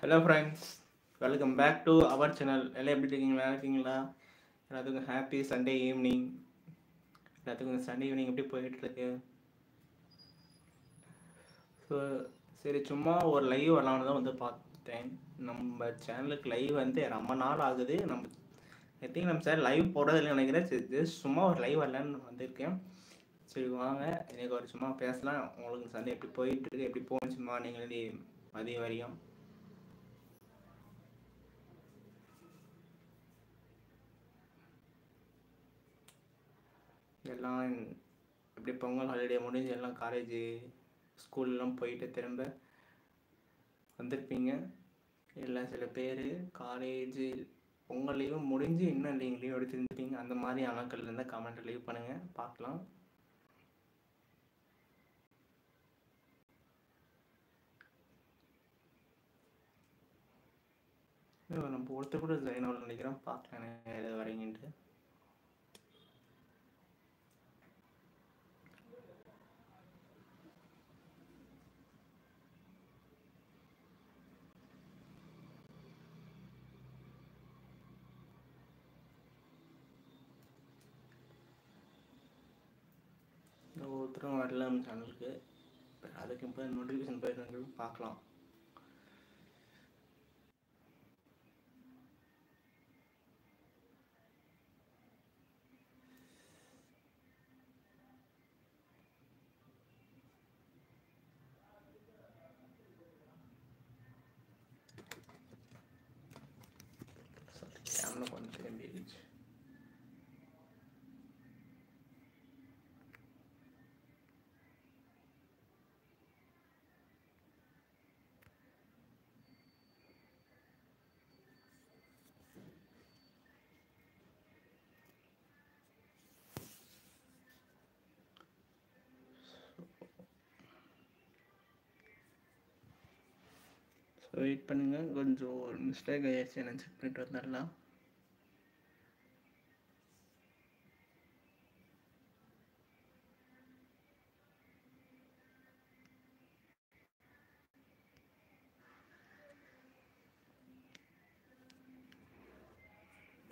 Hello friends, welcome back to our channel. எல்லாம் எப்படி இருக்கீங்களா? நல்லா இருக்கீங்களா? எல்லாத்துக்கும் ஹாப்பி சண்டே ஈவினிங். எல்லாத்துக்கும் சண்டே ஈவினிங் எப்படி போயிட்டுருக்கு? ஸோ சரி, சும்மா ஒரு லைவ் வரலான்னு தான் வந்து பார்த்தேன். நம்ம சேனலுக்கு லைவ் வந்து ரொம்ப நாள் ஆகுது. ஐ திங்க் நம்ம சேனல் லைவ் போடுறதில்லை நினைக்கிறேன். சரி, ஜஸ்ட் சும்மா ஒரு லைவ் வரலான்னு வந்திருக்கேன். சரி வாங்க, எனக்கு ஒரு சும்மா பேசலாம். உங்களுக்கு சண்டே எப்படி போயிட்டுருக்கு, எப்படி போச்சுமா நீங்களே மதியம் வரையும்? எல்லாம் எப்படி பொங்கல் ஹாலிடே முடிஞ்சு எல்லாம் காலேஜு ஸ்கூல்லாம் போயிட்டு திரும்ப வந்திருப்பீங்க. இல்லை சில பேர் காலேஜு பொங்கல் லீவு முடிஞ்சு இன்னும் நீங்கள் லீவ் எடுத்துருந்துருப்பீங்க. அந்த மாதிரி ஆட்கள் இருந்தால் கமெண்ட் லீவ் பண்ணுங்கள், பார்க்கலாம். நம்ம ஒருத்தர் கூட ஜாயின் ஆகல நினைக்கிறோம். பார்க்கலாம் எதாவது வரீங்கன்ட்டு. ஒருத்தரும் வரல நம்ம சேனலுக்கு. அதுக்கு இப்போ நோட்டிஃபிகேஷன் போயிட்டு பார்க்கலாம். கேமரா கொஞ்சம் திரும்பிடுச்சு. வெயிட் பண்ணுங்கள், கொஞ்சம் ஒரு மிஸ்டேக் ஆகிடுச்சு, நான் செக் பண்ணிட்டு வந்துடலாம்.